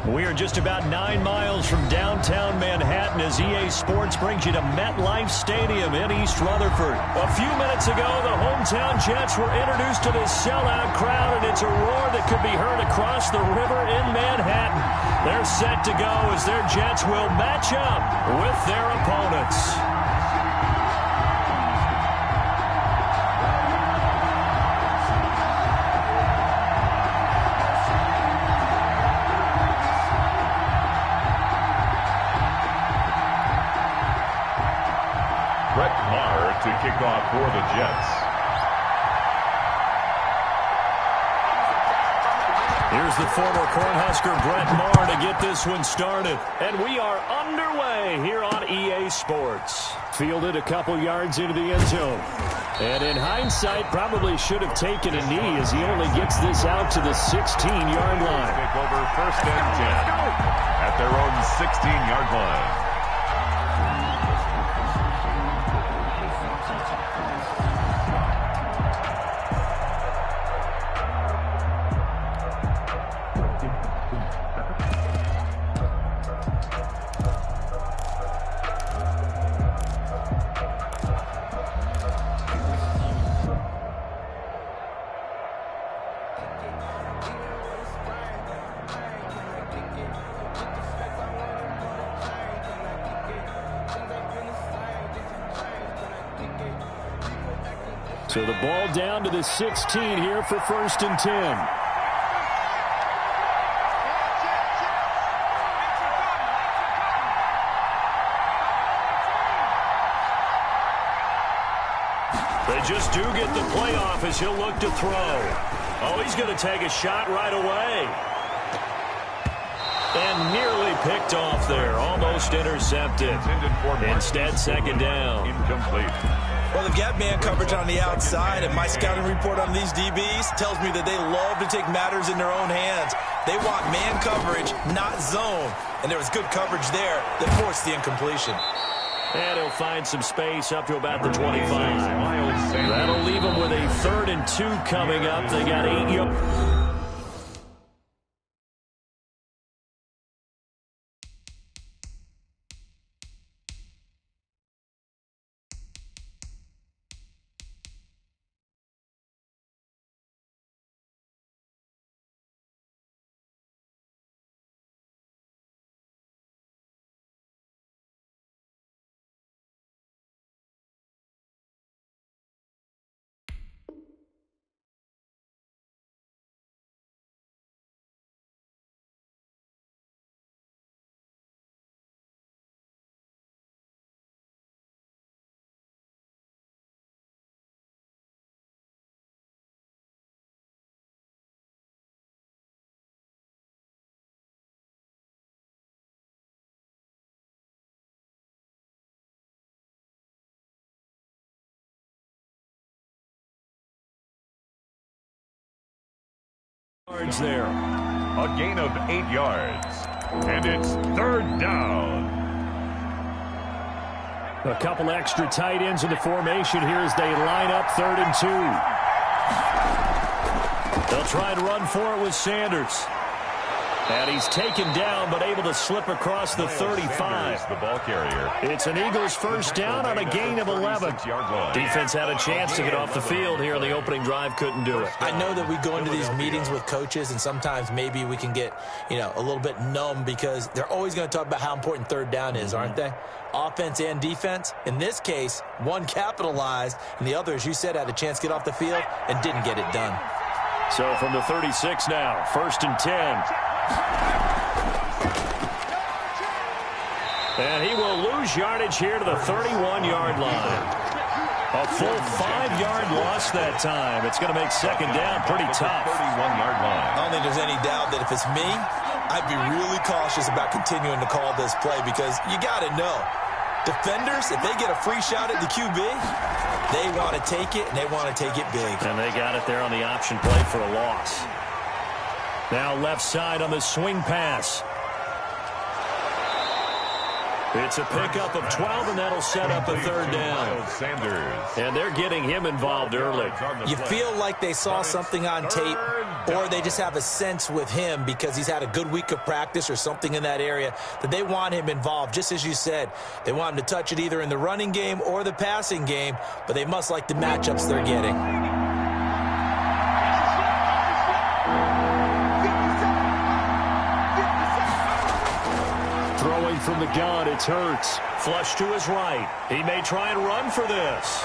We are just about 9 miles from downtown Manhattan as EA Sports brings you to MetLife Stadium in East Rutherford. A few minutes ago, the hometown Jets were introduced to this sellout crowd, and it's a roar that could be heard across the river in Manhattan. They're set to go as their Jets will match up with their opponents. To kick off for the Jets. Here's the former Cornhusker Brett Maher to get this one started. And we are underway here on EA Sports. Fielded a couple yards into the end zone. And in hindsight, probably should have taken a knee as he only gets this out to the 16-yard line. Take over 1st and 10 at their own 16-yard line. So the ball down to the 16 here for 1st and 10. They just do get the play off as he'll look to throw. Oh, he's going to take a shot right away. And nearly picked off there. Almost intercepted. Instead, 2nd down. Incomplete. Well, they've got man coverage on the outside, and my scouting report on these DBs tells me that they love to take matters in their own hands. They want man coverage, not zone. And there was good coverage there that forced the incompletion. And he'll find some space up to about the 25. That'll leave him with a 3rd and 2 coming up. They got 8 yards. There. A gain of 8 yards. And it's 3rd down. A couple extra tight ends in the formation here as they line up 3rd and 2. They'll try and run for it with Sanders. And he's taken down but able to slip across the 35. The ball carrier. It's an Eagles 1st down on a gain of 11. Defense had a chance to get off the field here in the opening drive, couldn't do it. I know that we go into these meetings with coaches, and sometimes maybe we can get, a little bit numb because they're always going to talk about how important 3rd down is, aren't they? Offense and defense. In this case, one capitalized, and the other, as you said, had a chance to get off the field and didn't get it done. So from the 36 now, 1st and 10. And he will lose yardage here to the 31-yard line. A full 5-yard loss that time. It's going to make 2nd down pretty tough. 31-yard line. I don't think there's any doubt that if it's me, I'd be really cautious about continuing to call this play because you got to know, defenders, if they get a free shot at the QB, they want to take it, and they want to take it big. And they got it there on the option play for a loss. Now left side on the swing pass. It's a pickup of 12, and that'll set up a third down. And they're getting him involved early. You feel like they saw something on tape, or they just have a sense with him because he's had a good week of practice or something in that area that they want him involved. Just as you said, they want him to touch it either in the running game or the passing game, but they must like the matchups they're getting. Throwing from the gun, it's Hurts. Flush to his right. He may try and run for this.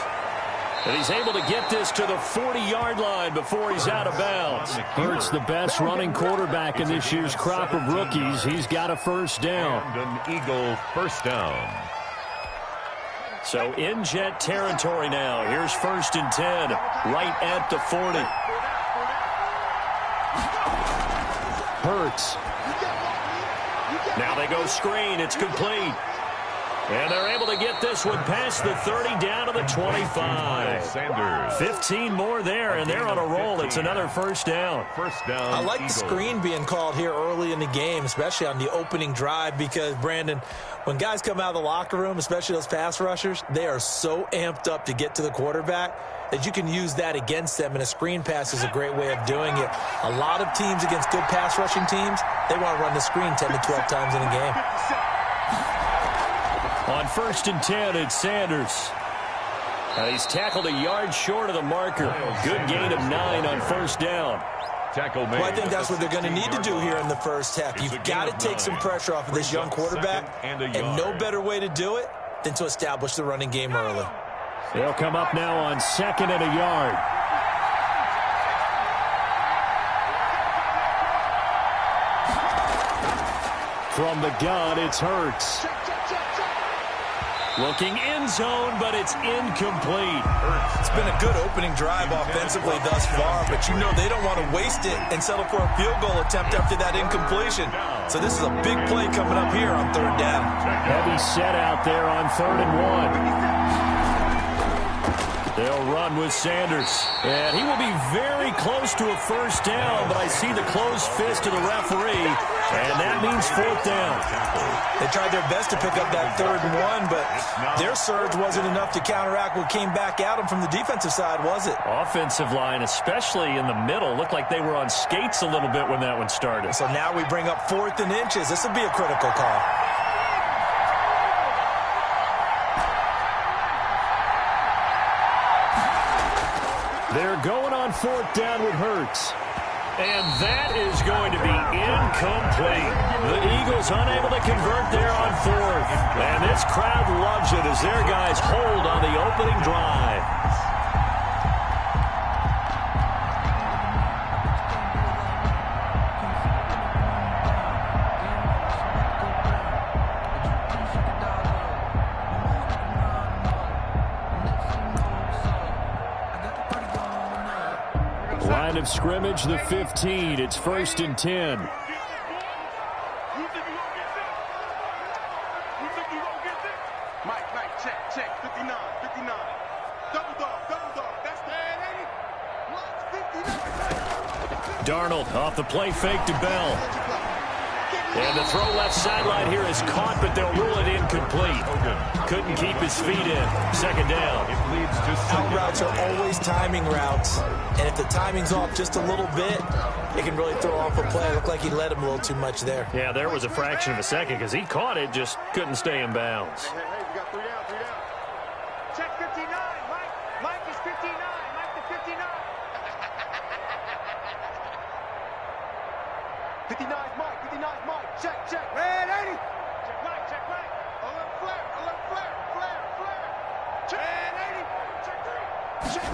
And he's able to get this to the 40-yard line before he's out of bounds. Hurts, the best running quarterback in this year's crop of rookies. He's got a first down. And an Eagle first down. So in Jet territory now. Here's 1st and 10, right at the 40. Hurts. Now they go screen. It's complete. And they're able to get this one past the 30 down to the 25. 15 more there, and they're on a roll. It's another first down. I like the screen being called here early in the game, especially on the opening drive, because, Brandon, when guys come out of the locker room, especially those pass rushers, they are so amped up to get to the quarterback that you can use that against them, and a screen pass is a great way of doing it. A lot of teams against good pass rushing teams, they want to run the screen 10 to 12 times in a game. On 1st and 10, it's Sanders. He's tackled a yard short of the marker. Good gain of 9 on 1st down. Well, I think that's what they're going to need to do here in the first half. You've got to take some pressure off of this young quarterback, and no better way to do it than to establish the running game early. They'll come up now on 2nd and a yard. From the gun, it's Hurts. Looking end zone, but it's incomplete. It's been a good opening drive offensively thus far, but you know they don't want to waste it and settle for a field goal attempt after that incompletion. So this is a big play coming up here on 3rd down. Heavy set out there on 3rd and 1. They'll run with Sanders. And he will be very close to a first down, but I see the closed fist of the referee, and that means 4th down. They tried their best to pick up that 3rd and 1, but their surge wasn't enough to counteract what came back at them from the defensive side, was it? Offensive line, especially in the middle, looked like they were on skates a little bit when that one started. So now we bring up 4th and inches. This will be a critical call. They're going on 4th down with Hurts. And that is going to be incomplete. The Eagles unable to convert there on 4th. And this crowd loves it as their guys hold on the opening drive. Line of scrimmage, the 15. It's 1st and 10. Mike, check. 59. Double dog. That's the 80. Darnold off the play fake to Bell. And the throw left sideline here is caught, but they'll rule it incomplete. Couldn't keep his feet in. 2nd down. Out routes are always timing routes. And if the timing's off just a little bit, it can really throw off a play. It looked like he led him a little too much there. Yeah, there was a fraction of a second because he caught it, just couldn't stay in bounds. Hey, we got 3 down. Check 59, Mike. Mike is 59. Mike the 59. 59's Mike. Check. Red 80. Check right. Alert flare. Red 80. Check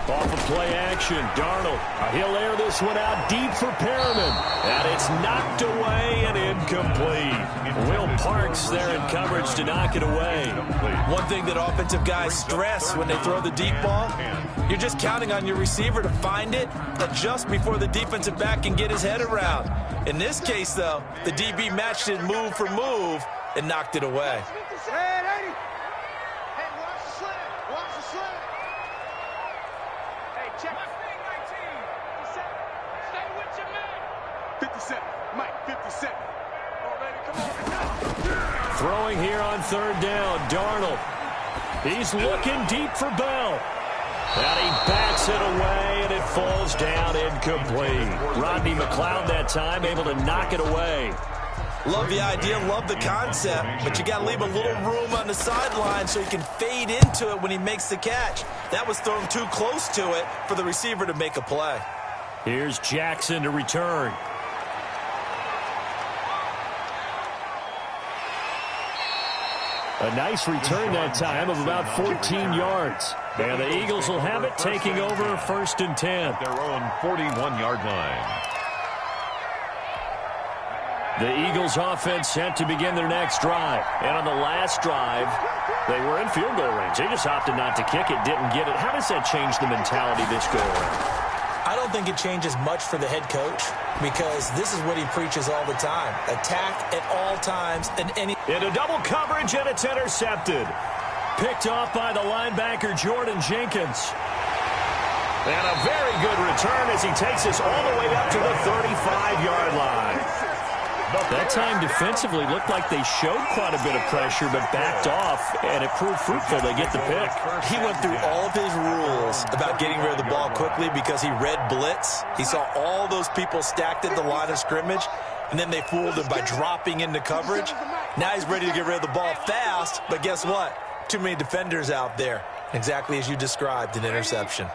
3. Off of play action, Darnold. He'll air this one out deep for Perriman. And it's knocked away and incomplete. Will Parks there in coverage to knock it away. One thing that offensive guys stress when they throw the deep ball, you're just counting on your receiver to find it, adjust before the defensive back can get his head around. In this case, though, the DB matched it move for move and knocked it away. Red 80. Hey, watch the slant. Hey, check. 57. Stay with your man. 57. Mike, 57. Oh, baby, come on. Throw third down. Darnold. He's looking deep for Bell. And he bats it away, and it falls down incomplete. Rodney McLeod that time able to knock it away. Love the idea, love the concept, but you got to leave a little room on the sideline so he can fade into it when he makes the catch. That was thrown too close to it for the receiver to make a play. Here's Jackson to return. A nice return that time of about 14 yards. And the Eagles will have it, taking over 1st and 10. Their own 41-yard line. The Eagles offense set to begin their next drive. And on the last drive, they were in field goal range. They just opted not to kick it, didn't get it. How does that change the mentality this go around? I don't think it changes much for the head coach because this is what he preaches all the time. Attack at all times and any... Into double coverage, and it's intercepted. Picked off by the linebacker, Jordan Jenkins. And a very good return as he takes us all the way up to the 35-yard line. That time defensively looked like they showed quite a bit of pressure but backed off, and it proved fruitful. They get the pick. He went through all of his rules about getting rid of the ball quickly because he read blitz. He saw all those people stacked at the line of scrimmage, and then they fooled him by dropping into coverage. Now he's ready to get rid of the ball fast, but guess what? Too many defenders out there. Exactly as you described, an interception.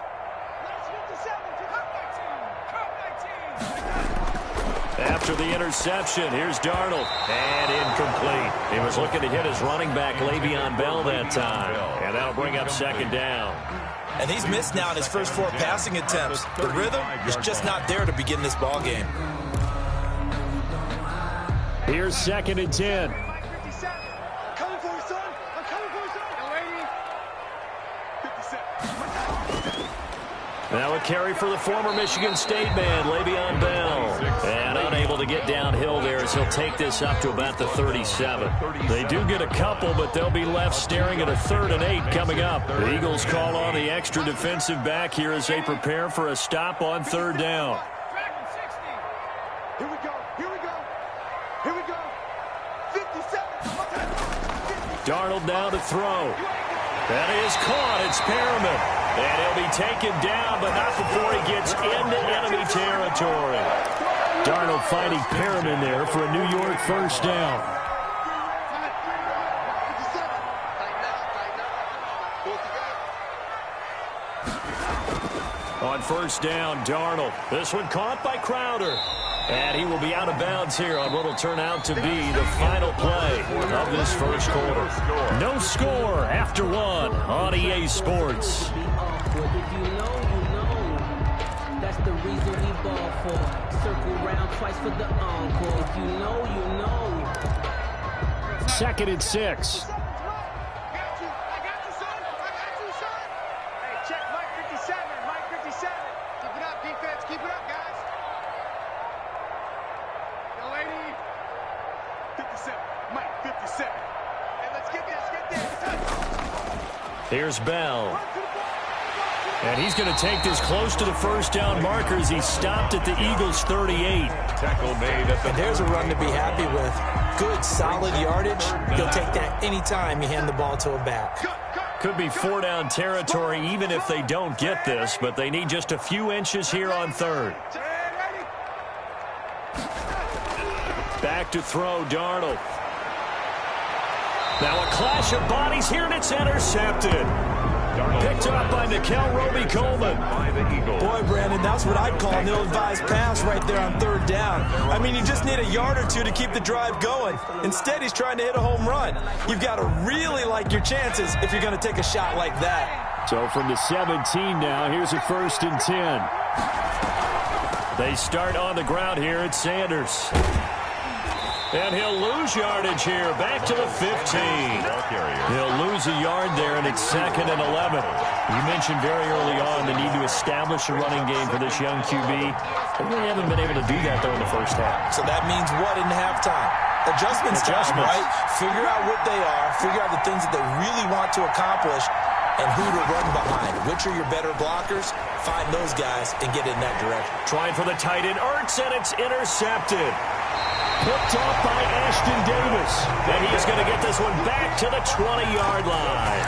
After the interception, here's Darnold. And incomplete. He was looking to hit his running back, Le'Veon Bell, that time. And that'll bring up 2nd down. And he's missed now in his first 4 passing attempts. The rhythm is just not there to begin this ball game. Here's 2nd and 10. Coming for you, son. I'm coming for you, son. Yo, lady. 57. Now a carry for the former Michigan State man, Le'Veon Bell. And unable to get downhill there as he'll take this up to about the 37. They do get a couple, but they'll be left staring at a 3rd and 8 coming up. The Eagles call on the extra defensive back here as they prepare for a stop on 3rd down. Here we go. Here we go. Here we go. 57. Darnold now to throw. That is caught. It's Perriman. And he'll be taken down, but not before he gets into enemy territory. Darnold finding Perriman there for a New York 1st down. On 1st down, Darnold. This one caught by Crowder. And he will be out of bounds here on what will turn out to be the final play of this 1st quarter. No score after 1 on EA Sports. If you know, you know. That's the reason we ball for. Circle round twice for the encore. If you know, you know. 2nd and 6. I got you, son. I got you, son. Hey, check Mike 57. Mike 57. Keep it up, defense. Keep it up, guys. Yo, lady. 57. Mike 57. Hey, let's get this. Get this. Here's Bell. And he's going to take this close to the 1st down markers. He stopped at the Eagles' 38. Tackle made at the... And there's a run to be happy with. Good, solid yardage. He'll take that anytime you hand the ball to a back. Could be 4 down territory even if they don't get this, but they need just a few inches here on 3rd. Back to throw, Darnold. Now a clash of bodies here, and it's intercepted. Picked up by Nickel Roby-Coleman. Boy, Brandon, that's what I'd call an ill-advised pass right there on 3rd down. I mean, you just need a yard or 2 to keep the drive going. Instead, he's trying to hit a home run. You've got to really like your chances if you're going to take a shot like that. So from the 17 now, here's a 1st and 10. They start on the ground here at Sanders. And he'll lose yardage here, back to the 15. He'll lose a yard there, and it's 2nd and 11. You mentioned very early on the need to establish a running game for this young QB. They really haven't been able to do that, though, in the 1st half. So that means what in halftime? Adjustments time, right? Figure out what they are, figure out the things that they really want to accomplish, and who to run behind. Which are your better blockers? Find those guys and get in that direction. Trying for the tight end, Ertz, and it's intercepted. Picked off by Ashton Davis. And he's going to get this one back to the 20-yard line.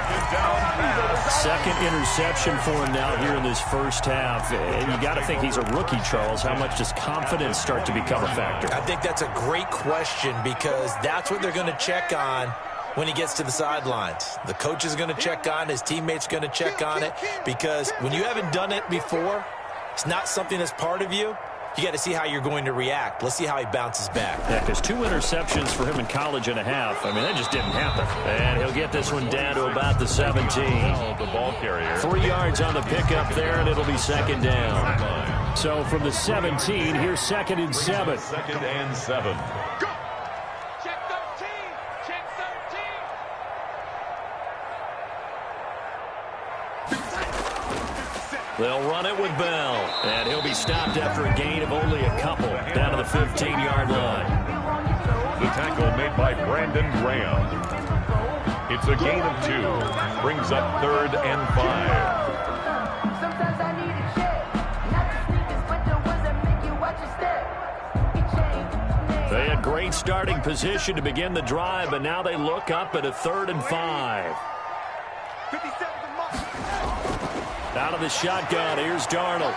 Second interception for him now here in this first half. And you got to think he's a rookie, Charles. How much does confidence start to become a factor? I think that's a great question because that's what they're going to check on when he gets to the sidelines. The coach is going to check on, his teammates are going to check on it, because when you haven't done it before, it's not something that's part of you. You got to see how you're going to react. Let's see how he bounces back. Yeah, because 2 interceptions for him in college and a half. I mean, that just didn't happen. And he'll get this one down to about the 17. The ball carrier. 3 yards on the pickup there, and it'll be second down. So from the 17, here's 2nd and 7. 2nd and 7. Go! Check 13! Check 13! They'll run it with Bell, and he'll be stopped after a gain of only a couple down to the 15-yard line. The tackle made by Brandon Graham. It's a gain of 2. Brings up 3rd and 5. Sometimes I need a check. Not the sneakers, but the ones that make you watch your step. It changed. They had great starting position to begin the drive, but now they look up at a 3rd and 5. 57 to mark. Out of the shotgun, here's Darnold.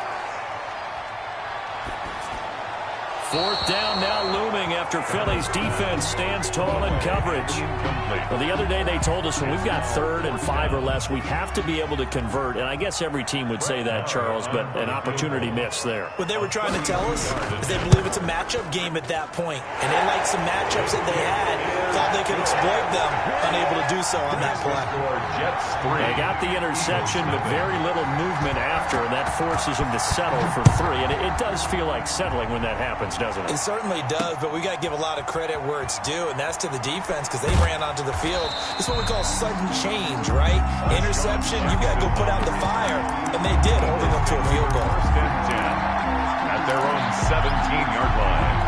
4th down now looming after Philly's defense stands tall in coverage. Well, the other day they told us when we've got 3rd and 5 or less, we have to be able to convert. And I guess every team would say that, Charles, but an opportunity missed there. What they were trying to tell us is they believe it's a matchup game at that point. And they liked some matchups that they had, thought they could exploit them, unable to do so on that play. Jets 3. They got the interception, but very little movement after, and that forces them to settle for 3. And it does feel like settling when that happens, doesn't it? It certainly does, but we got to give a lot of credit where it's due, and that's to the defense because they ran onto the field. This is what we call sudden change, right? Interception, you've got to go put out the fire, and they did, holding them to a field goal. 1st and 10 at their own 17-yard line.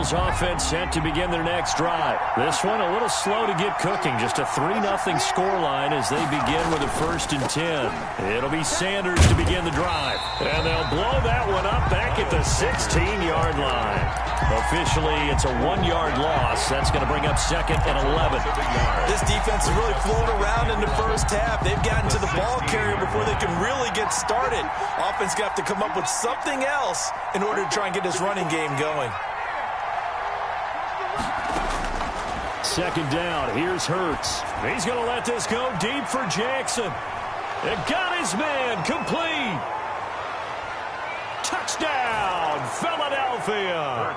Offense set to begin their next drive. This one a little slow to get cooking. Just a 3-0 scoreline as they begin with a 1st and 10. It'll be Sanders to begin the drive. And they'll blow that one up back at the 16-yard line. Officially, it's a 1-yard loss. That's going to bring up 2nd and 11. This defense has really flown around in the first half. They've gotten to the ball carrier before they can really get started. Offense got to come up with something else in order to try and get this running game going. 2nd down. Here's Hurts. He's going to let this go deep for Jackson. It got his man complete. Touchdown, Philadelphia.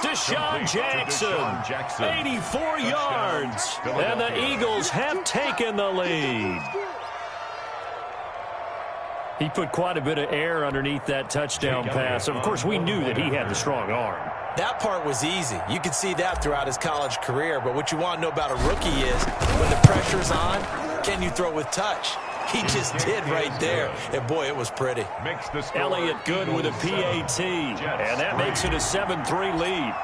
Deshaun Jackson, 84 yards. And the Eagles have taken the lead. He put quite a bit of air underneath that touchdown pass. Of course, we knew that he had the strong arm. That part was easy. You could see that throughout his college career. But what you want to know about a rookie is when the pressure's on, can you throw with touch? He just did right there. And, boy, it was pretty. Elliott good with a PAT. And that makes it a 7-3 lead.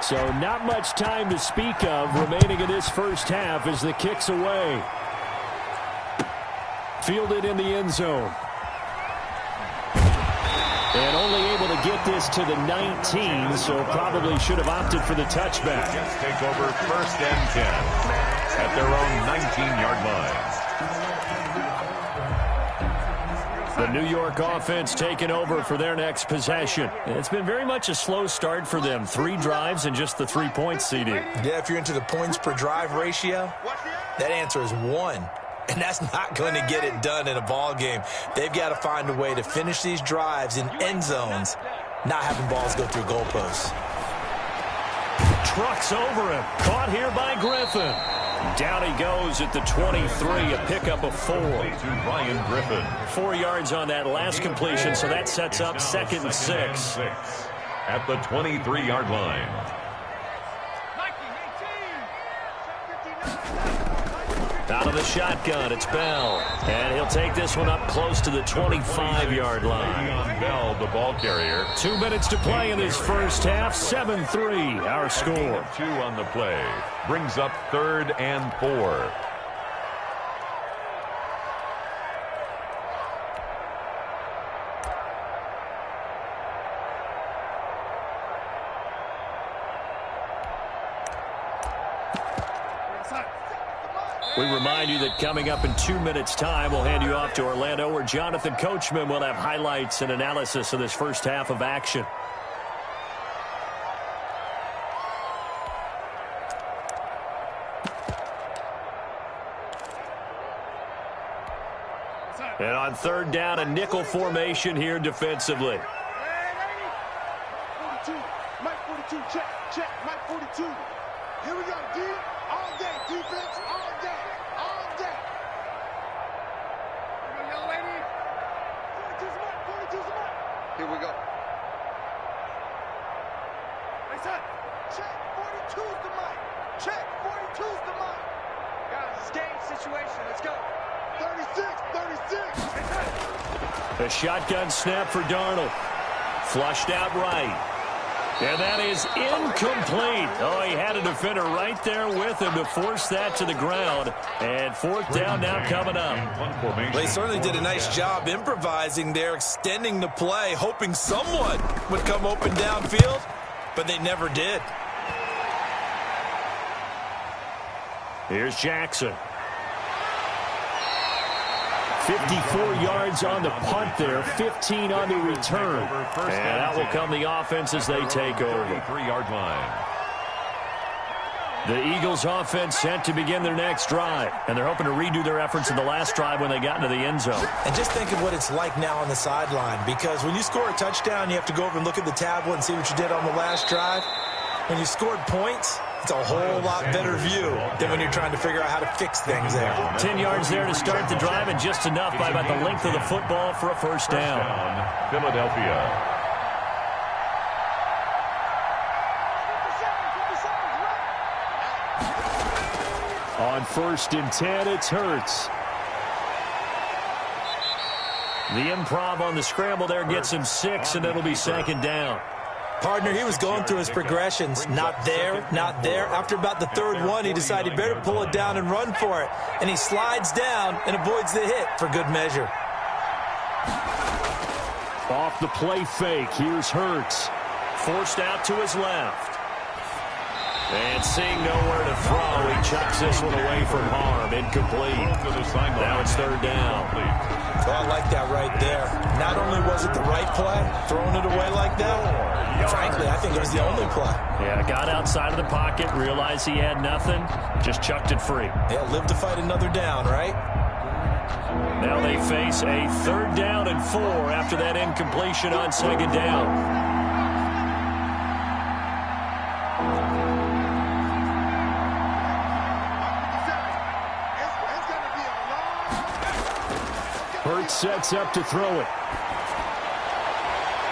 So not much time to speak of remaining in this first half as the kick's away. Fielded in the end zone. And only able to get this to the 19, so probably should have opted for the touchback. Jets take over 1st and 10 at their own 19-yard line. The New York offense taking over for their next possession. It's been very much a slow start for them. 3 drives and just the 3 points, CD. Yeah, if you're into the points per drive ratio, that answer is 1. And that's not going to get it done in a ball game. They've got to find a way to finish these drives in end zones, not having balls go through goalposts. Trucks over him. Caught here by Griffin. Down he goes at the 23, a pickup of 4. To Ryan Griffin. 4 yards on that last completion, so that sets up 2nd and 6. At the 23-yard line. Out of the shotgun, it's Bell. And he'll take this one up close to the 25-yard line. Bell, the ball carrier. 2 minutes to play in this first half. 7-3, our score. 2 on the play. Brings up 3rd and 4. We remind you that coming up in 2 minutes' time, we'll hand you off to Orlando, where Jonathan Coachman will have highlights and analysis of this first half of action. And on 3rd down, a nickel formation here defensively. 42. Mike 42, check, check, Mike 42. Here we go, D. All day, defense, all day, all day. Here we go, young lady. 42's the mark, 42's the mark. Here we go. Hey, son, check, 42's the mark. Check, 42's the mark. Guys, it's game situation, let's go. 36, 36. Hey, son. A shotgun snap for Darnold. Flushed out right. And that is incomplete. Oh, he had a defender right there with him to force that to the ground. And 4th down now coming up. They certainly did a nice job improvising there, extending the play, hoping someone would come open downfield, but they never did. Here's Jackson. 54 yards on the punt there, 15 on the return. And out will come the offense as they take over. 3-yard line. The Eagles offense set to begin their next drive. And they're hoping to redo their efforts in the last drive when they got into the end zone. And just think of what it's like now on the sideline, because when you score a touchdown, you have to go over and look at the tablet and see what you did on the last drive. When you scored points, it's a whole lot better view than when you're trying to figure out how to fix things there. 10 yards there to start the drive, and just enough by about the length of the football for a first down. Philadelphia. On 1st and 10, it's Hurts. The improv on the scramble there gets him 6, and it'll be 2nd down. Partner, he was going through his progressions. Not there, not there. After about the 3rd one, he decided he better pull it down and run for it. And he slides down and avoids the hit for good measure. Off the play fake, here's Hurts. Forced out to his left. And seeing nowhere to throw, he chucks this one away from harm. Incomplete. Now it's 3rd down. Oh, I like that right there. Not only was it the right play, throwing it away like that, frankly, I think it was the only play. Yeah, got outside of the pocket, realized he had nothing, just chucked it free. Yeah, live to fight another down, right? Now they face a 3rd down and 4 after that incompletion on 2nd down. Hurts sets up to throw it.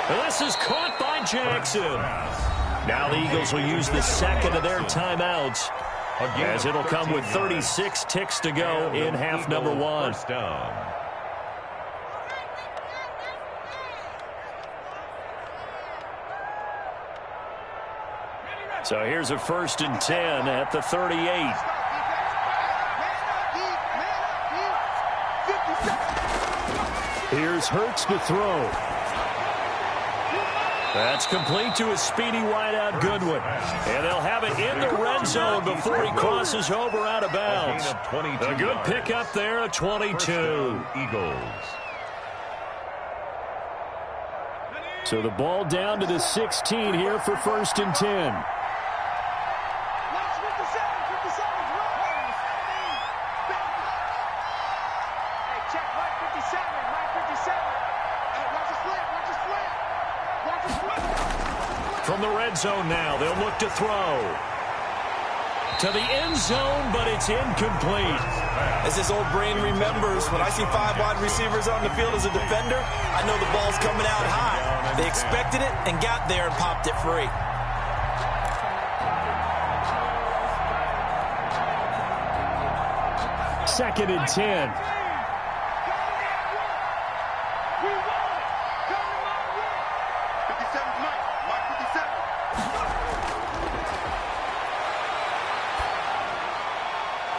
And this is caught by Jackson. Now the Eagles will use the 2nd of their timeouts, as it'll come with 36 ticks to go in half number 1. First down. So here's a 1st and 10 at the 38. Here's Hurts to throw. That's complete to a speedy wideout Goodwin. And they'll have it in the red zone before he crosses over out of bounds. A good pickup there, a 22. Eagles. So the ball down to the 16 here for 1st and 10. From the red zone now, they'll look to throw. To the end zone, but it's incomplete. As his old brain remembers, when I see 5 wide receivers on the field as a defender, I know the ball's coming out high. They expected it and got there and popped it free. 2nd and 10.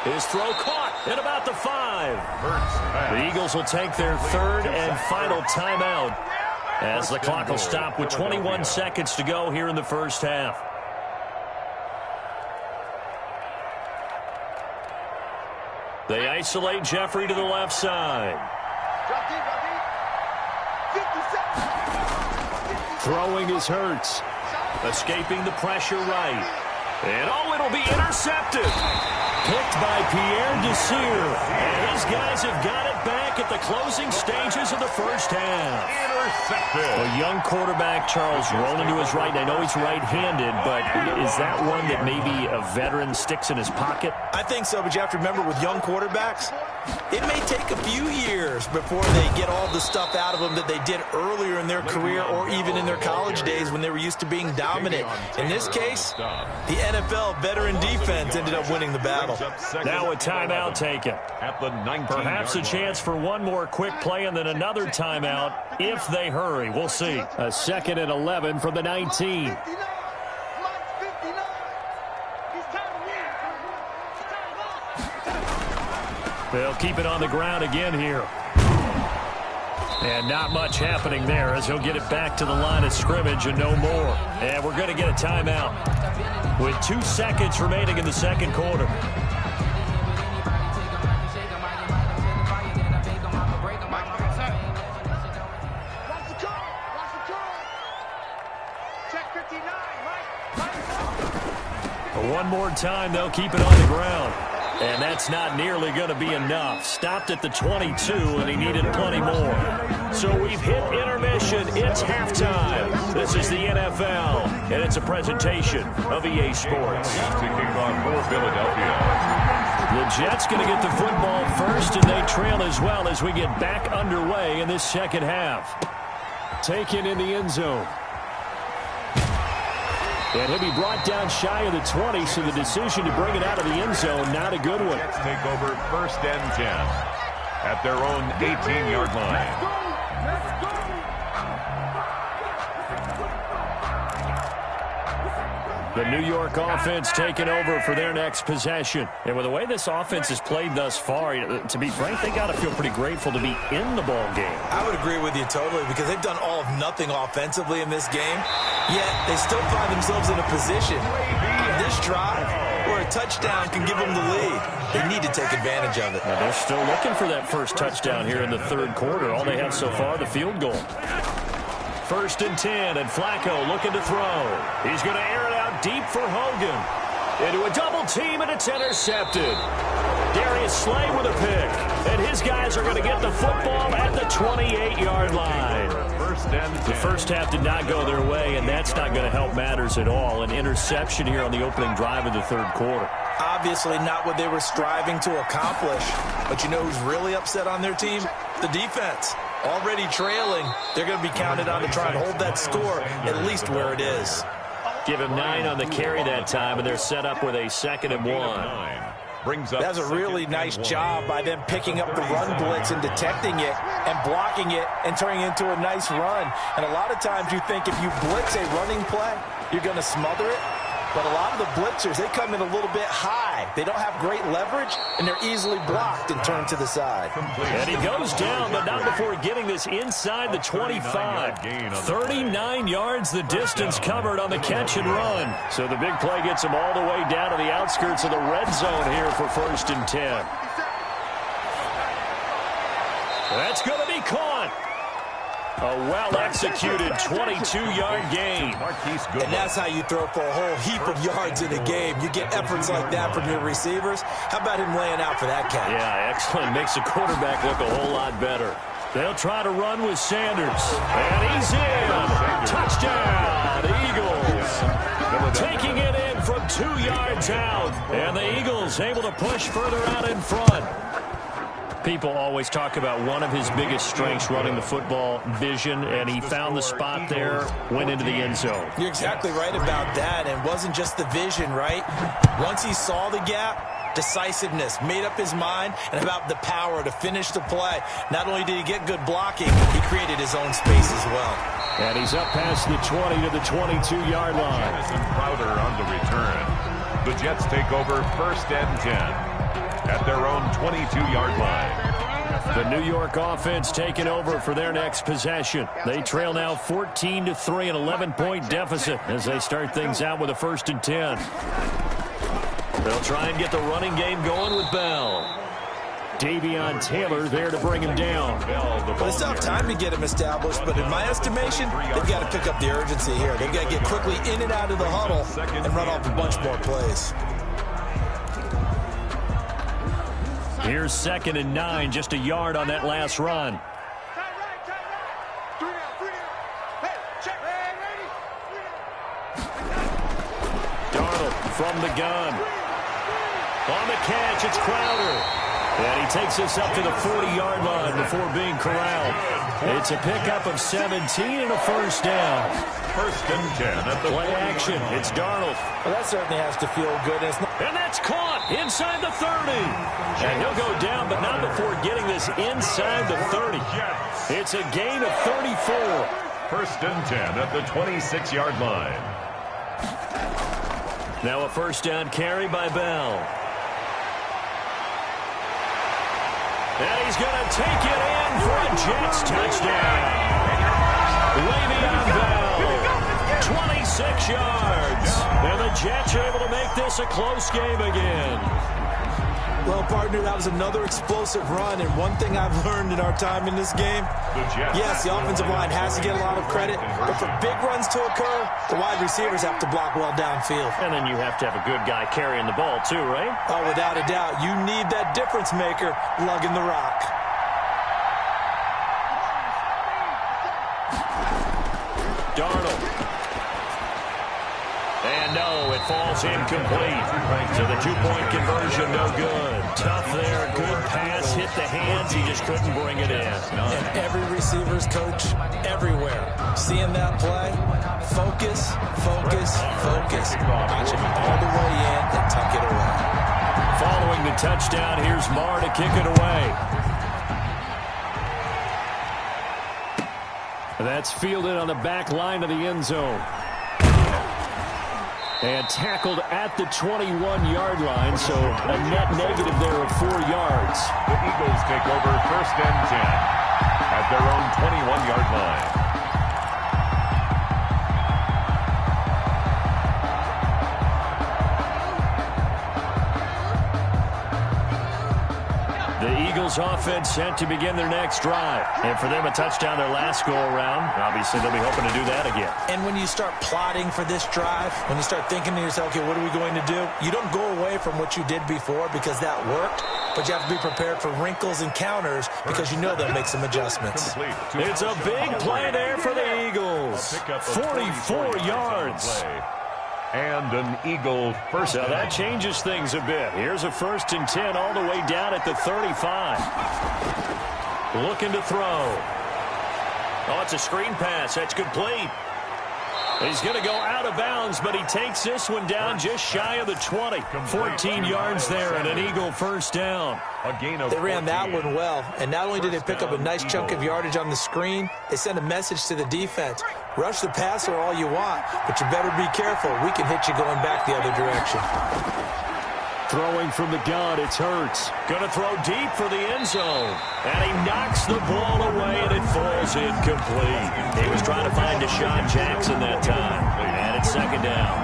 His throw caught at about the 5. The Eagles will take their 3rd and final timeout as the clock will stop with 21 seconds to go here in the first half. They isolate Jeffrey to the left side. Throwing is Hurts. Escaping the pressure right. And it'll be intercepted. Picked by Pierre Desir. And his guys have got it back at the closing stages of the first half. Intercepted. A young quarterback, Charles, rolling to his right. I know he's right-handed, but is that one that maybe a veteran sticks in his pocket? I think so, but you have to remember with young quarterbacks, it may take a few years before they get all the stuff out of them that they did earlier in their career or even in their college days when they were used to being dominant. In this case, the NFL veteran defense ended up winning the battle. Now a timeout taken. Perhaps a chance for one more quick play and then another timeout if they hurry. We'll see. A 2nd and 11 from the 19. They'll keep it on the ground again here. And not much happening there as he'll get it back to the line of scrimmage and no more. And we're going to get a timeout with 2 seconds remaining in the second quarter. One more time, they'll keep it on the ground. And that's not nearly going to be enough. Stopped at the 22, and he needed plenty more. So we've hit intermission. It's halftime. This is the NFL, and it's a presentation of EA Sports. Kicking off for Philadelphia. The Jets going to get the football first, and they trail as well as we get back underway in this second half. Taken in the end zone. And he'll be brought down shy of the 20, so the decision to bring it out of the end zone, not a good one. Jets take over 1st and 10 at their own 18-yard line. The New York offense taking over for their next possession. And with the way this offense has played thus far, to be frank, they got to feel pretty grateful to be in the ball game. I would agree with you totally because they've done all of nothing offensively in this game, yet they still find themselves in a position on this drive where a touchdown can give them the lead. They need to take advantage of it. Now they're still looking for that first touchdown here in the third quarter. All they have so far, the field goal. 1st and 10, and Flacco looking to throw. He's going to air it out deep for Hogan. Into a double team, and it's intercepted. Darius Slay with a pick. And his guys are going to get the football at the 28-yard line. The first half did not go their way, and that's not going to help matters at all. An interception here on the opening drive of the third quarter. Obviously not what they were striving to accomplish. But you know who's really upset on their team? The defense. Already trailing, they're going to be counted on to try and hold that score at least where it is. Give him 9 on the carry that time, and they're set up with a 2nd and 1. That's a really nice job by them picking up the run blitz and detecting it and blocking it and turning it into a nice run. And a lot of times you think if you blitz a running play, you're going to smother it. But a lot of the blitzers, they come in a little bit high. They don't have great leverage, and they're easily blocked and turned to the side. And he goes down, but not before getting this inside the 25. 39 yards the distance covered on the catch and run. So the big play gets him all the way down to the outskirts of the red zone here for 1st and 10. That's going to be caught. A well-executed 22-yard gain. And that's how you throw for a whole heap of yards in a game. You get efforts like that from your receivers. How about him laying out for that catch? Yeah, excellent. Makes the quarterback look a whole lot better. They'll try to run with Sanders. And he's in. Touchdown, Eagles. Taking it in from 2 yards out. And the Eagles able to push further out in front. People always talk about one of his biggest strengths running the football, vision, and he found the spot there, went into the end zone. You're exactly right about that, and it wasn't just the vision, right? Once he saw the gap, decisiveness, made up his mind, and about the power to finish the play. Not only did he get good blocking, he created his own space as well. And he's up past the 20 to the 22-yard line. Jamison Crowder on the return. The Jets take over 1st and 10 at their own 22-yard line. The New York offense taking over for their next possession. They trail now 14-3, an 11-point deficit as they start things out with a 1st and 10. They'll try and get the running game going with Bell. Davion Taylor there to bring him down. Well, they still have time to get him established, but in my estimation, they've got to pick up the urgency here. They've got to get quickly in and out of the huddle and run off a bunch more plays. Here's 2nd and 9, just a yard on that last run. Darnold from the gun. On the catch, it's Crowder. And he takes us up to the 40-yard line before being corralled. It's a pickup of 17 and a 1st down. 1st and 10 at the play action. It's Darnold. Well, that certainly has to feel good. And that's caught inside the 30. And he'll go down, but not before getting this inside the 30. It's a gain of 34. 1st and 10 at the 26-yard line. Now a 1st down carry by Bell. And he's going to take it in for a Jets touchdown. Le'Veon Bell, 26 yards. And the Jets are able to make this a close game again. Well, partner, that was another explosive run, and one thing I've learned in our time in this game, yes, the offensive line has to get a lot of credit, but for big runs to occur, the wide receivers have to block well downfield. And then you have to have a good guy carrying the ball too, right? Oh, without a doubt. You need that difference maker lugging the rock. Darnold. And no, it falls incomplete. So the 2-point conversion, no good. Tough there, good pass, hit the hands, he just couldn't bring it in. And every receiver's coach everywhere, seeing that play, focus, focus, focus. Watch him all the way in and tuck it away. Following the touchdown, here's Marr to kick it away. That's fielded on the back line of the end zone. And tackled at the 21-yard line, so a net negative there of 4 yards. The Eagles take over 1st and 10 at their own 21-yard line. The Eagles offense set to begin their next drive. And for them, a touchdown their last go-around. Obviously, they'll be hoping to do that again. And when you start plotting for this drive, when you start thinking to yourself, okay, what are we going to do? You don't go away from what you did before because that worked, but you have to be prepared for wrinkles and counters because you know they'll make some adjustments. It's a big play there for the Eagles. 44 yards. And an Eagle first. So that changes things a bit. Here's a 1st and 10 all the way down at the 35. Looking to throw. Oh, it's a screen pass. That's complete. He's going to go out of bounds, but he takes this one down just shy of the 20. 14 yards there and an Eagle 1st down. They ran that one well, and not only did they pick up a nice chunk of yardage on the screen, they sent a message to the defense. Rush the passer all you want, but you better be careful. We can hit you going back the other direction. Throwing from the gun, it's Hurts. Going to throw deep for the end zone. And he knocks the ball away, and it falls incomplete. He was trying to find Deshaun Jackson that time. And it's 2nd down.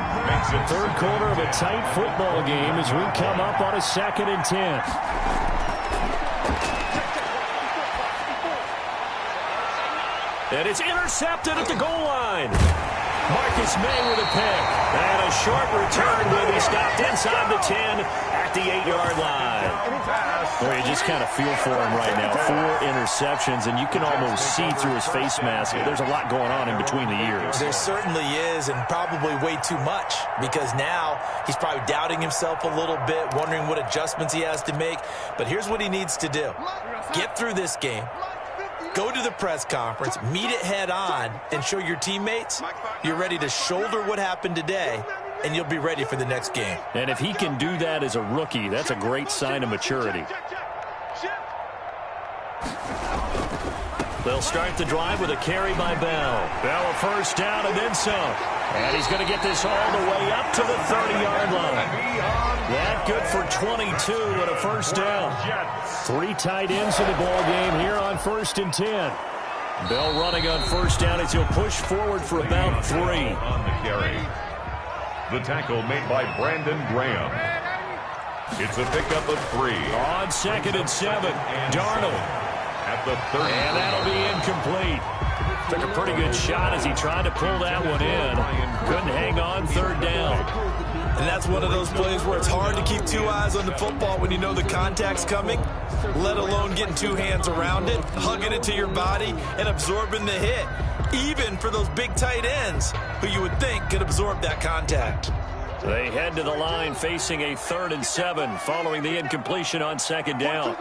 3rd quarter of a tight football game as we come up on a 2nd and 10. And it's intercepted at the goal line. Marcus May with a pick. And a short return will be stopped inside the 10 at the 8-yard line. Well, you just kind of feel for him right now. 4 interceptions, and you can almost see through his face mask. There's a lot going on in between the ears. There certainly is, and probably way too much, because now he's probably doubting himself a little bit, wondering what adjustments he has to make. But here's what he needs to do. Get through this game. Go to the press conference, meet it head on, and show your teammates you're ready to shoulder what happened today and you'll be ready for the next game. And if he can do that as a rookie, that's a great sign of maturity. They'll start the drive with a carry by Bell. Bell a first down and then some. And he's going to get this all the way up to the 30-yard line. That good for 22 and a first down. 3 tight ends in the ball game here on 1st and 10. Bell running on first down as he'll push forward for about 3. On the carry. The tackle made by Brandon Graham. It's a pickup of 3. On 2nd and 7, Darnold. At the 30. And that'll be incomplete. Took a pretty good shot as he tried to pull that one in. Couldn't hang on 3rd down. And that's one of those plays where it's hard to keep 2 eyes on the football when you know the contact's coming, let alone getting 2 hands around it, hugging it to your body, and absorbing the hit, even for those big tight ends who you would think could absorb that contact. They head to the line facing a 3rd and 7 following the incompletion on 2nd down.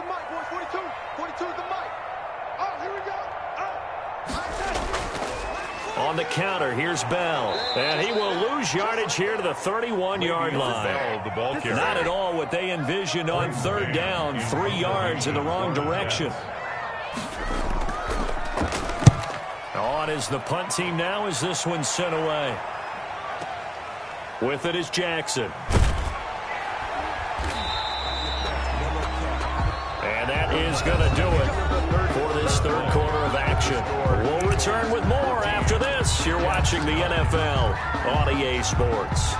On the counter, here's Bell. And he will lose yardage here to the 31-yard line. Not at all what they envisioned on 3rd down. 3 yards in the wrong direction. On is the punt team now as this one's sent away. With it is Jackson. And that is going to do it for this 3rd quarter of action. We'll return with more after this. You're watching the NFL on EA Sports.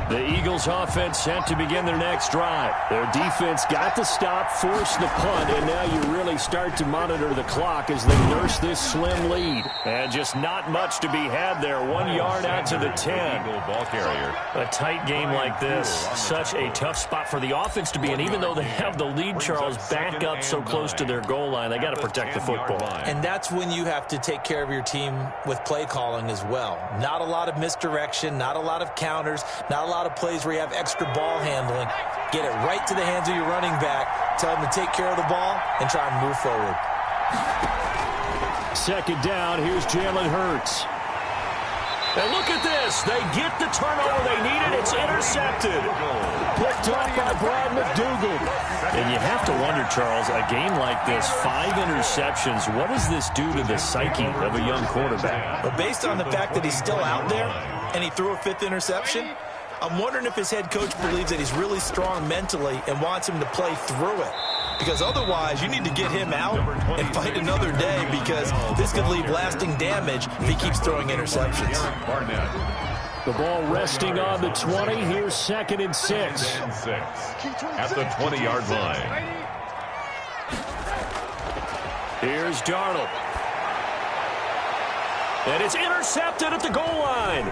The Eagles offense set to begin their next drive. Their defense got the stop, forced the punt, and now you really start to monitor the clock as they nurse this slim lead. And just not much to be had there. 1 yard out to the 10. Ball carrier. A tight game like this, such a tough spot for the offense to be in. Even though they have the lead, Charles, back up so close to their goal line, they got to protect the football. And that's when you have to take care of your team with play calling as well. Not a lot of misdirection, not a lot of counters, not a lot of plays where you have extra ball handling. Get it right to the hands of your running back. Tell them to take care of the ball and try and move forward. 2nd down, here's Jalen Hurts. And look at this. They get the turnover they needed. It's intercepted. Picked off by Brad McDougald. And you have to wonder, Charles, a game like this, 5 interceptions, what does this do to the psyche of a young quarterback? But based on the fact that he's still out there and he threw a 5th interception, I'm wondering if his head coach believes that he's really strong mentally and wants him to play through it. Because otherwise, you need to get him out and fight another day, because this could leave lasting damage if he keeps throwing interceptions. The ball resting on the 20. Here's 2nd and 6. At the 20-yard line. Here's Darnold. And it's intercepted at the goal line.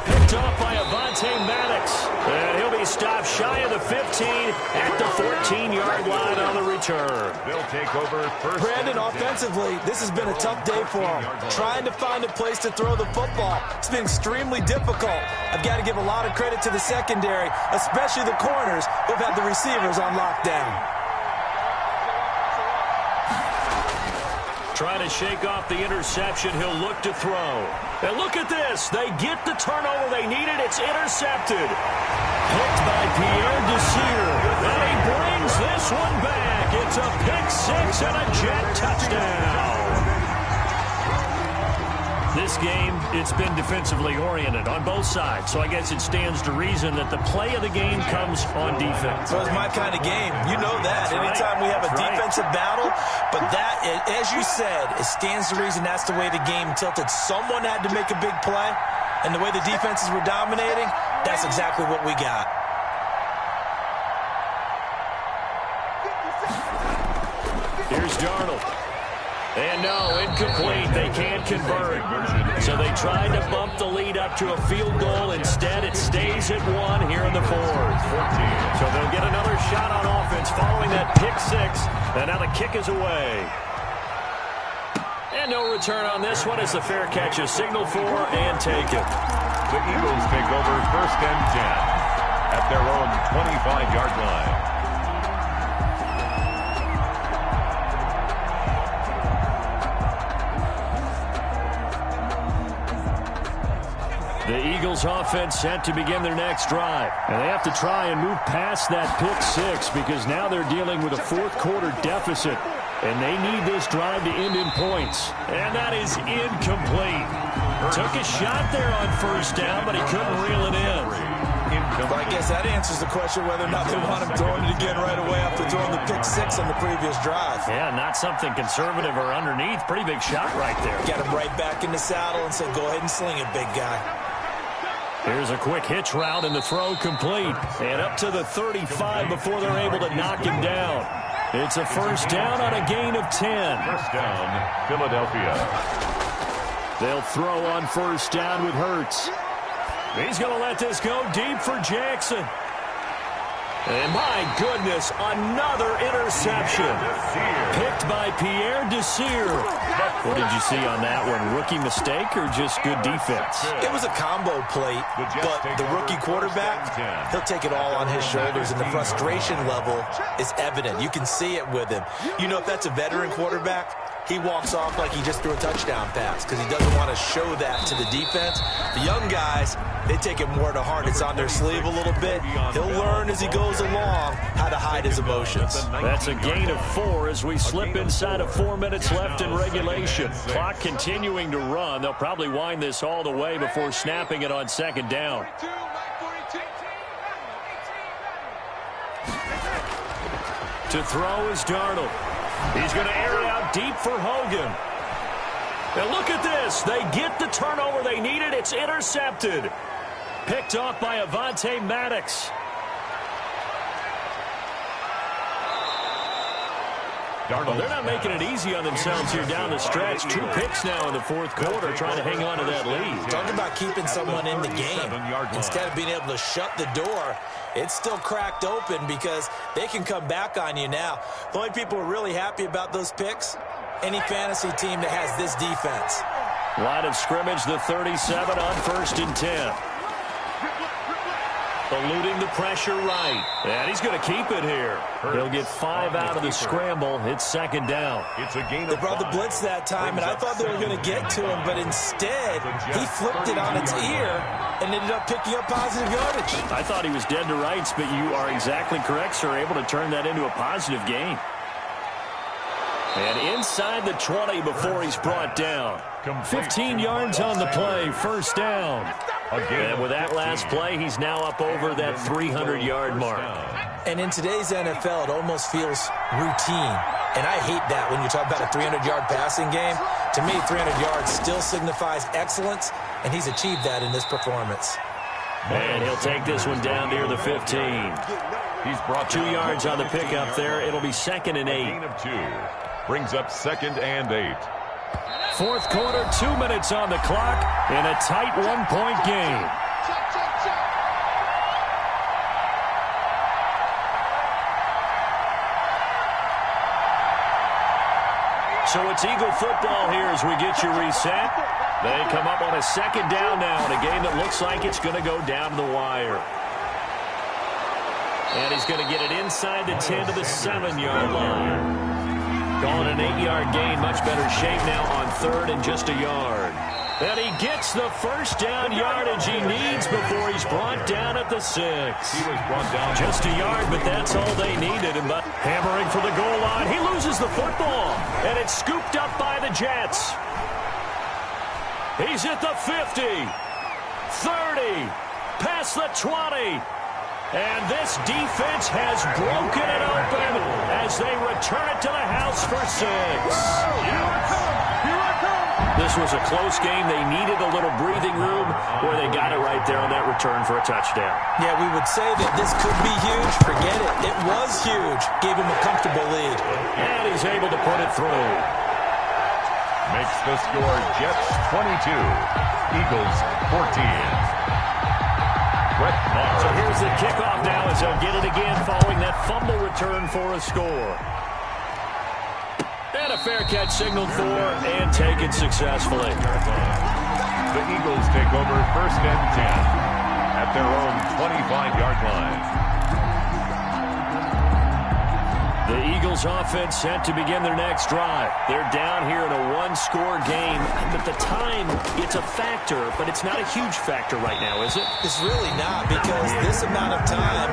Picked off by Avonte Maddox. And he'll be stopped shy of the 15 at the 14-yard line on the return. They'll take over first. Brandon, offensively, this has been a tough day for him. Trying to find a place to throw the football. It's been extremely difficult. I've got to give a lot of credit to the secondary, especially the corners who've had the receivers on lockdown. Trying to shake off the interception, he'll look to throw. And look at this. They get the turnover they needed. It's intercepted. Picked by Pierre Desir. And he brings this one back. It's a pick 6 and a Jet touchdown. This game, it's been defensively oriented on both sides, so I guess it stands to reason that the play of the game comes on defense. So it's my kind of game. You know that. Anytime we have a defensive battle, but that, as you said, it stands to reason that's the way the game tilted. Someone had to make a big play, and the way the defenses were dominating, that's exactly what we got. Here's Darnold. And no, incomplete. They can't convert. So they tried to bump the lead up to a field goal. Instead, it stays at 1 here in the 4th. So they'll get another shot on offense following that pick 6. And now the kick is away. And no return on this one as the fair catch is signaled for and taken. The Eagles take over 1st and 10 at their own 25-yard line. Eagles offense set to begin their next drive. And they have to try and move past that pick six because now they're dealing with a fourth-quarter deficit. And they need this drive to end in points. And that is incomplete. Took a shot there on first down, but he couldn't reel it in. Well, I guess that answers the question whether or not they want him throwing it again right away after throwing the pick six on the previous drive. Yeah, not something conservative or underneath. Pretty big shot right there. Got him right back in the saddle and said, go ahead and sling it, big guy. Here's a quick hitch route and the throw complete. And up to the 35 before they're able to knock him down. It's a first down on a gain of 10. First down, Philadelphia. They'll throw on first down with Hurts. He's going to let this go deep for Jackson. And my goodness, another interception. Picked by Pierre Desir. What did you see on that one? Rookie mistake or just good defense? It was a combo plate, but the rookie quarterback, he'll take it all on his shoulders, and the frustration level is evident. You can see it with him. You know, if that's a veteran quarterback, he walks off like he just threw a touchdown pass because he doesn't want to show that to the defense. The young guys, they take it more to heart. It's on their sleeve a little bit. He'll learn as he goes along how to hide his emotions. That's a gain of 4 as we slip inside of 4 minutes left in regulation. Clock continuing to run. They'll probably wind this all the way before snapping it on second down. To throw is Darnold. He's going to air it out deep for Hogan. Now look at this. They get the turnover they needed. It's intercepted. Picked off by Avonte Maddox. Well, they're not making it easy on themselves here down the stretch. 2 picks now in the fourth quarter trying to hang on to that lead. Talk about keeping someone in the game. Instead of being able to shut the door, it's still cracked open because they can come back on you now. The only people who are really happy about those picks, any fantasy team that has this defense. Line of scrimmage, the 37 on 1st and 10. Eluding the pressure right. And he's going to keep it here. He'll get 5 out of the scramble. It's second down. It's a gain They of brought the 5. blitz that time, and I thought they were going to get to him, but instead he flipped it on its ear and ended up picking up positive yardage. I thought he was dead to rights, but you are exactly correct, sir. Able to turn that into a positive gain. And inside the 20 before he's brought down. 15 yards on the play, first down. And with that last play, he's now up over that 300-yard mark. And in today's NFL, it almost feels routine. And I hate that when you talk about a 300-yard passing game. To me, 300 yards still signifies excellence, and he's achieved that in this performance. And he'll take this one down near the 15. He's brought 2 yards on the pickup there. It'll be 2nd and 8. gain of 2. Brings up 2nd and 8. Fourth quarter, 2 minutes on the clock in a tight 1-point game. So it's Eagle football here as we get you reset. They come up on a second down now in a game that looks like it's going to go down to the wire. And he's going to get it inside the 10 to the 7-yard line. Going an 8-yard gain, much better shape now on 3rd and just a yard. And he gets the first down yardage he needs before he's brought down at the 6. He was brought down Just a yard, but that's all they needed. And but hammering for the goal line, he loses the football, and it's scooped up by the Jets. He's at the 50, 30, past the 20. And this defense has broken it open as they return it to the house for 6. This was a close game. They needed a little breathing room where they got it right there on that return for a touchdown. Yeah, we would say that this could be huge. Forget it. It was huge. Gave him a comfortable lead. And he's able to put it through. makes the score Jets 22, Eagles 14. So here's the kickoff now as they'll get it again following that fumble return for a score. And a fair catch signaled for and taken successfully. The Eagles take over 1st and 10 at their own 25-yard line. The Eagles Eagles offense set to begin their next drive. They're down here in a one-score game. At the time, it's a factor, but it's not a huge factor right now, is it? It's really not, because this amount of time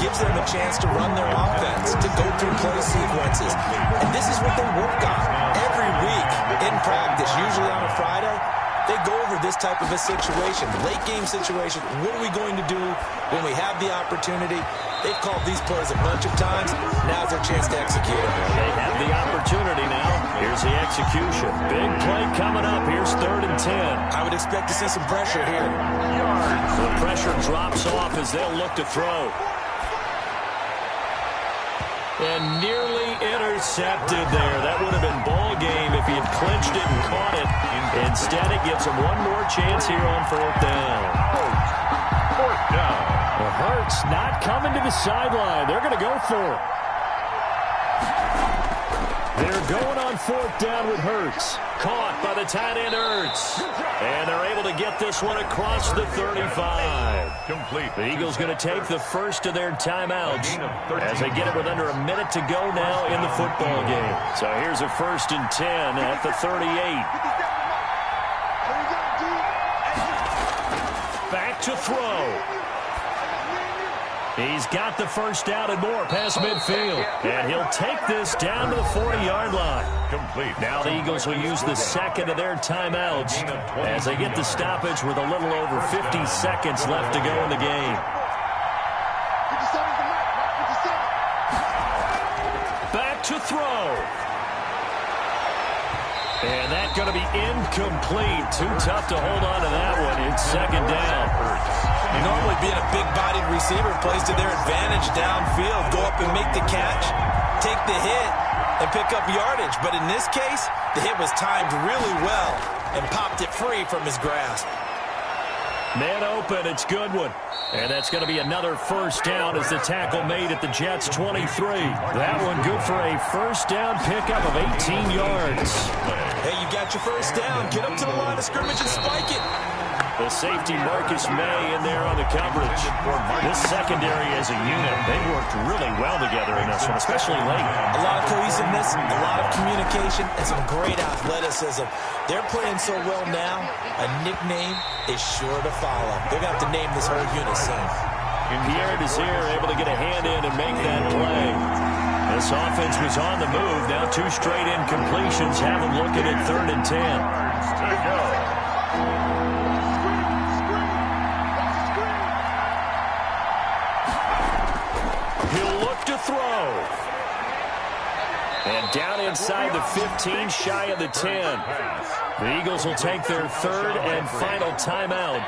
gives them a chance to run their offense, to go through play sequences. And this is what they work on every week in practice, usually on a Friday. They go over this type of a situation, late game situation. What are we going to do when we have the opportunity? They've called these plays a bunch of times. Now's their chance to execute them. They have the opportunity now. Here's the execution. Big play coming up. Here's 3rd and 10. I would expect to see some pressure here. The pressure drops off as they'll look to throw. And nearly intercepted there. That would have been ball game if he had clinched it and caught it. Instead, it gives him one more chance here on 4th down. Fourth down. The Hurts not coming to the sideline. They're going to go for it. They're going on 4th down with Hurts. Caught by the tight end Hurts. And they're able to get this one across the 35. Complete. The Eagles going to take the first of their timeouts as they get it with under a minute to go now in the football game. So here's a 1st and 10 at the 38. Back to throw. He's got the first down and more past midfield. And he'll take this down to the 40-yard line. Complete. Now the Eagles will use the second of their timeouts as they get the stoppage with a little over 50 seconds left to go in the game. Back to throw. And that's going to be incomplete. Too tough to hold on to that one. It's 2nd down. Normally being a big-bodied receiver plays to their advantage downfield. Go up and make the catch, take the hit, and pick up yardage. But in this case, the hit was timed really well and popped it free from his grasp. Man open, it's Goodwin. And that's going to be another first down as the tackle made at the Jets' 23. That one good for a first down pickup of 18 yards. Hey, you got your first down. Get up to the line of scrimmage and spike it. The safety Marcus May in there on the coverage. This secondary as a unit, they worked really well together in this one, especially late. A lot of cohesiveness, a lot of communication, and some great athleticism. They're playing so well now, a nickname is sure to follow. They're going to have to name this whole unit soon. Pierre Desir able to get a hand in and make that play. This offense was on the move. Now 2 straight incompletions have them looking at 3rd and 10. To go. He'll look to throw. And down inside the 15, shy of the 10. The Eagles will take their 3rd and final timeout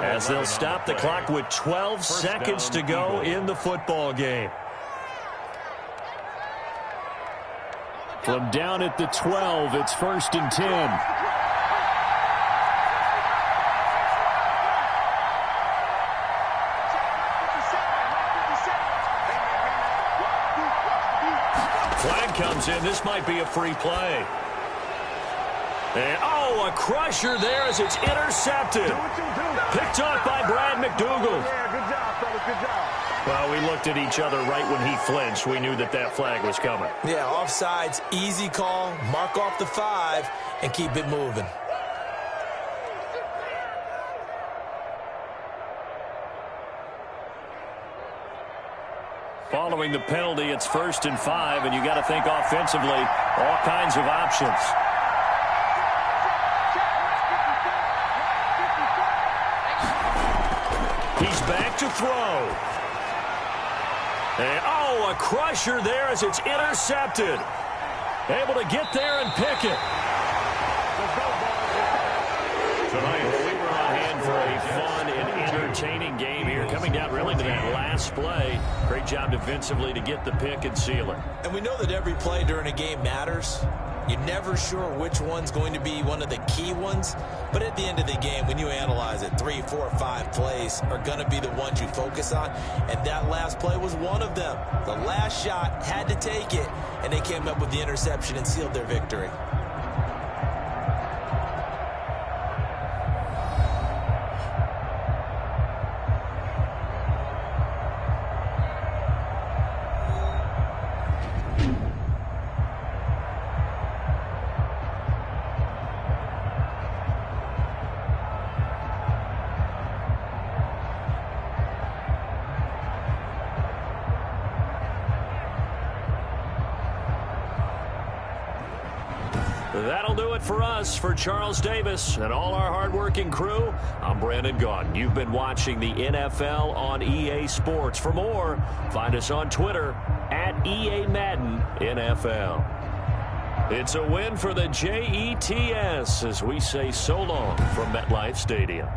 as they'll stop the clock with 12 seconds to go in the football game. From down at the 12, it's 1st and 10. Flag comes in. This might be a free play. And, a crusher there as it's intercepted. Picked off by Brad McDougal. Yeah, good job, fellas, good job. Well, we looked at each other right when he flinched. We knew that that flag was coming. Yeah, offsides, easy call. Mark off the 5 and keep it moving. Following the penalty, it's 1st and 5, and you got to think offensively, all kinds of options. He's back to throw. And, a crusher there as it's intercepted. Able to get there and pick it. Tonight, we were on hand for a fun and entertaining game here. Coming down really to that last play. Great job defensively to get the pick and seal it. And we know that every play during a game matters. You're never sure which one's going to be one of the key ones. But at the end of the game, when you analyze it, 3, 4, 5 plays are going to be the ones you focus on. And that last play was one of them. The last shot had to take it, and they came up with the interception and sealed their victory. That'll do it for us. For Charles Davis and all our hardworking crew, I'm Brandon Gaudin. You've been watching the NFL on EA Sports. For more, find us on Twitter at EA Madden NFL. It's a win for the Jets as we say so long from MetLife Stadium.